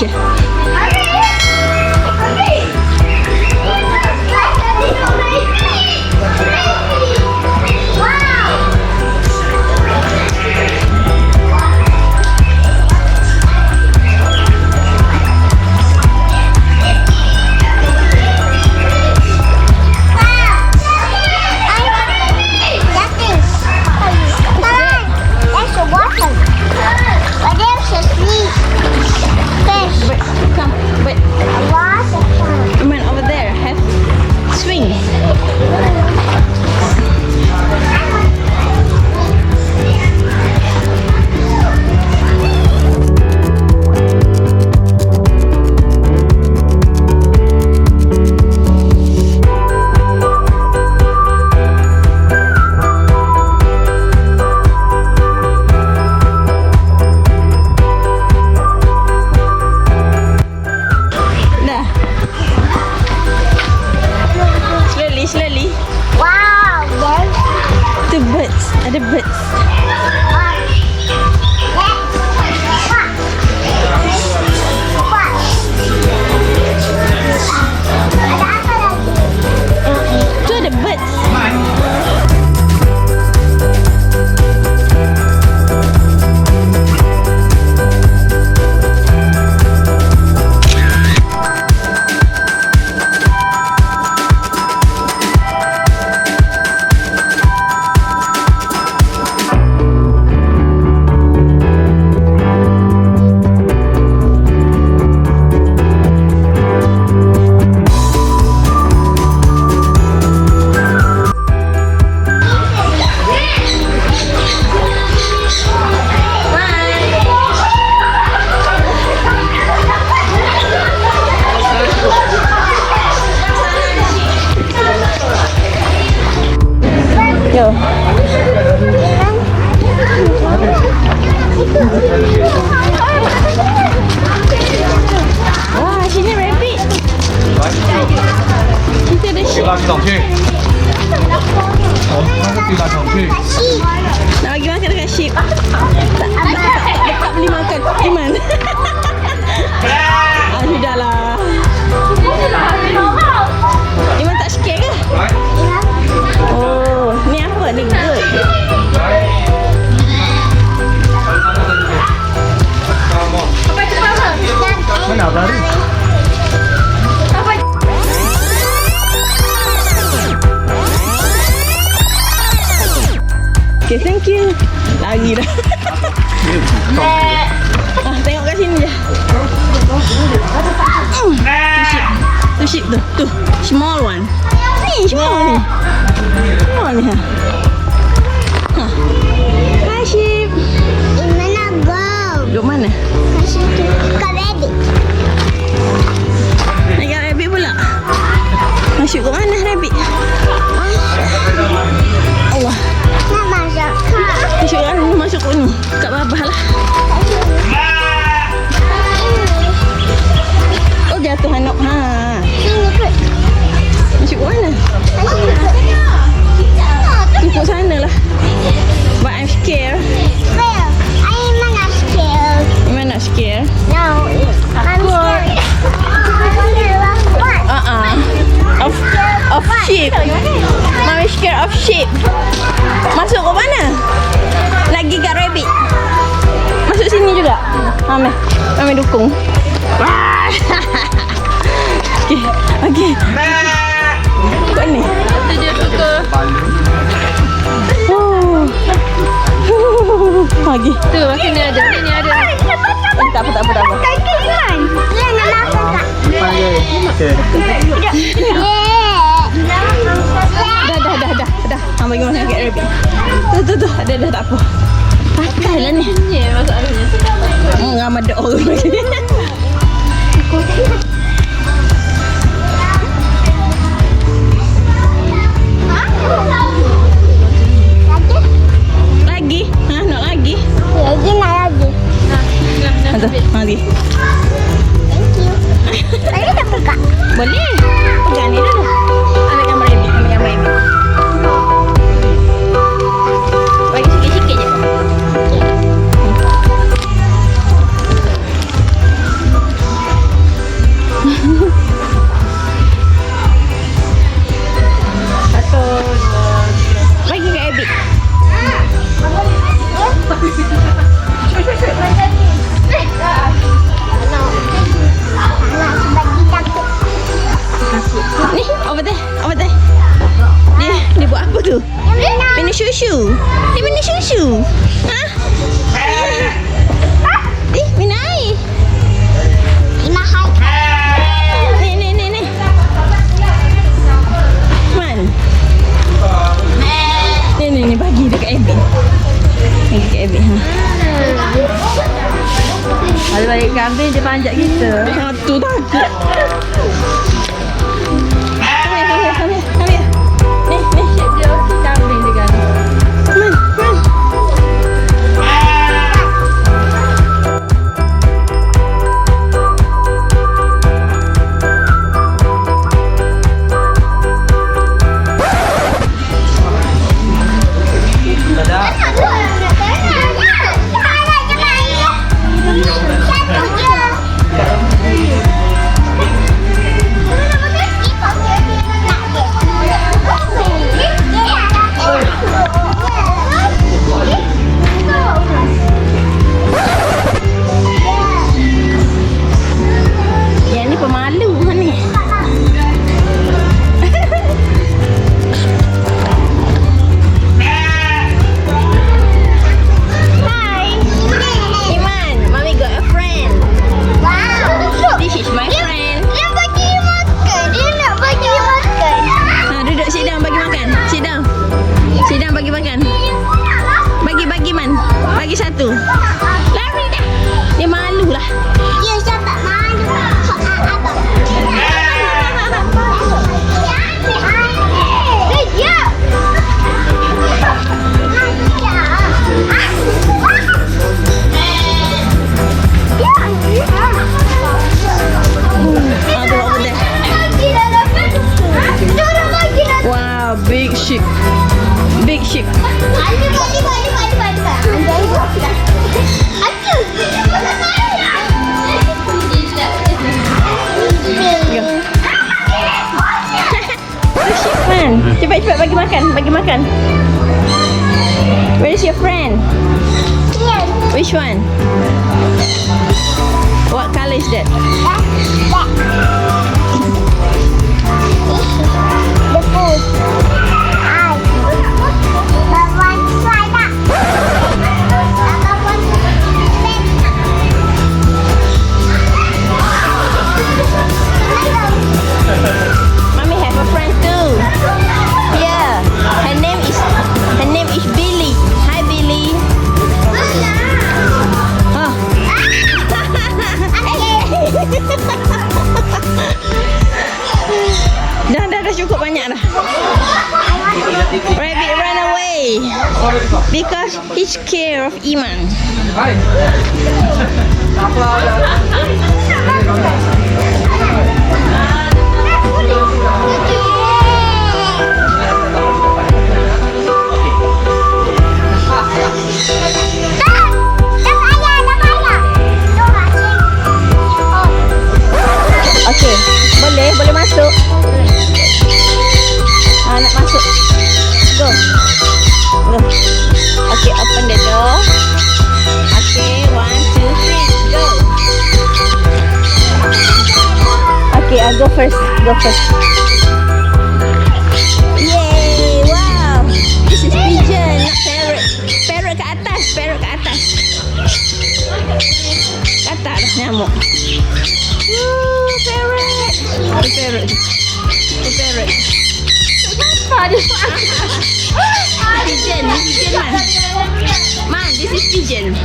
fish. Ada birds. Tu ada birds. Yo. Wah, sini rabbit. Kita ada sheep. Nak bagi makan dekat sheep. Tak boleh makan. Iman. Sudahlah. Iman tak sikit ke? Oh, ni apa ni? Good. Mana baru? Okay, thank you. Lagi dah. Tengok kat sini je. Tu sheep tu. Tu. Small one. Ni small ni. Small ni ha. Hi sheep. Mana go? Duk mana? Kat situ. Kat rabbit. Nak kat rabbit pula. Masuk ke mana rabbit? Allah. Nak masuk ke? Masuk kan? Masuk ke ni. Kat bawah lah. Oh jatuh anak. Ha. Masuk ke mana? Ikut sana lah. But I'm scared. Well, I'm not scared. You're not scared? No, I'm scared. What? Of sheep. Mommy scared of sheep. Masuk ke mana? Nak pergi kat rabbit. Masuk sini juga. Mami dukung. Okay. Kau ni. Itu dia suka. Lagi. Tu sini ada. Sini ada. Tak apa. Kaki kan. Dia nak makan tak? Panggil. Okey. Dah. Bagi makan kat rabbit. Tu. Ada tak apa. Patahlah ni. Ni masalahnya. Ramai ada orang lagi. Lagi? Nak lagi? Lagi. Thank you. Boleh tak pegang? Boleh. Pegang ni dulu. Ambil gambar rabbit. Bagi sikit-sikit je. kambing dia panjat kita. Satu takut. Come here. Ni. Dia kambing dia kan. Come on. Yang ni pemalu kan ni. Iman, Mommy got a friend. This is my friend. Duduk sit down bagi makan. Sit down bagi makan. Bagi Man. Bagi satu. Lari dah. Dia malu lah. Wow, big sheep. Cepat bagi makan. Where is your friend? Which one? What color is that? The food. Mommy have a friend too. Yeah, her name is Billy. Hi Billy. Oh. dah cukup banyak dah. Rabbit run away because he's scared of Iman. Okey, boleh masuk. Nak masuk. Go. Okay, open the door. Okay, 1, 2, 3, go. Okay, I'll go first. Yay! Wow! This is pigeon, not parrot. Parrot ke atas. Ke atas dah nyamuk. Parrot. Pigeon Man, this is pigeon.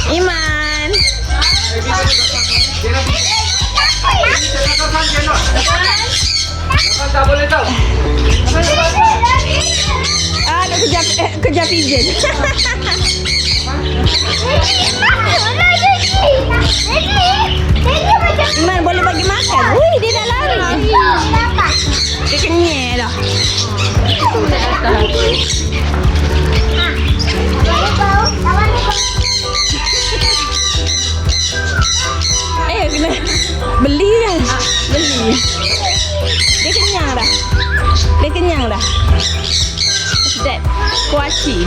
Iman. Tak boleh tahu. Nak kejar pigeon. Iman boleh bagi makan. Wih, dia dah lari. Dia kenyal dah. Kena beli dah. Dia kenyang dah. What's that? Kuaci.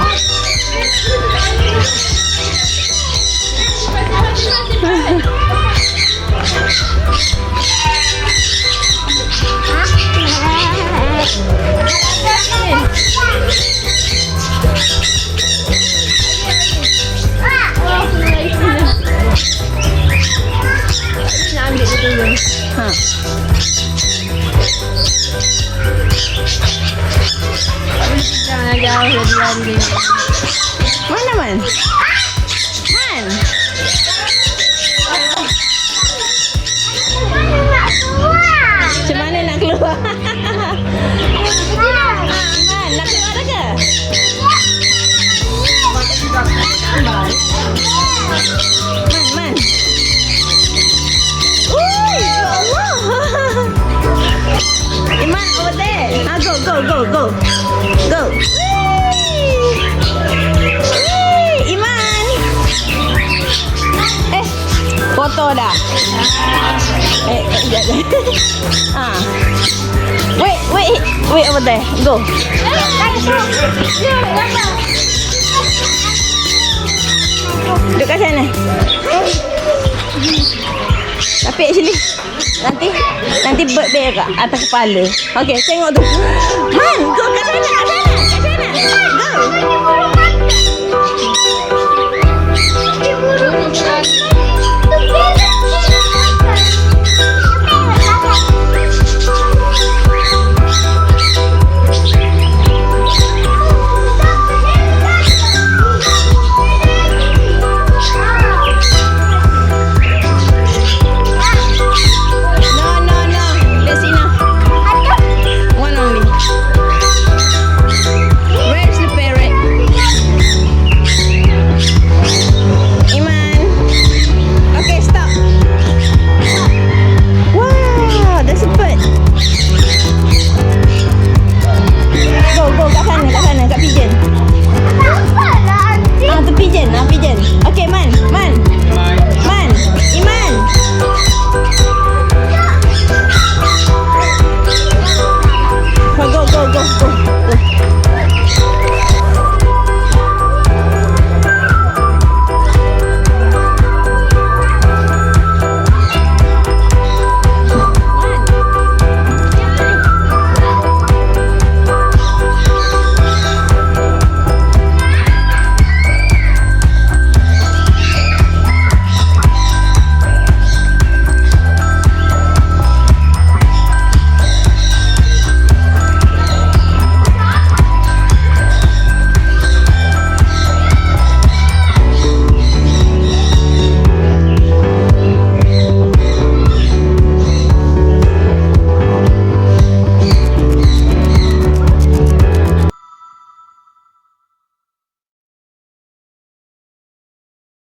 Nak ambil dia dulu. Ha. Jangan jauh dari lari dia. Mana Man? Man. Macam mana nak keluar? Man, nak keluar dah ke? Man. Ui, ya Allah. Iman, over there. Go. Go. Iman. Foto dah. Wait over there. Go. Duduk kat sana. Tapi actually nanti berak atas kepala. Okey, tengok tu. Man, go kat sana.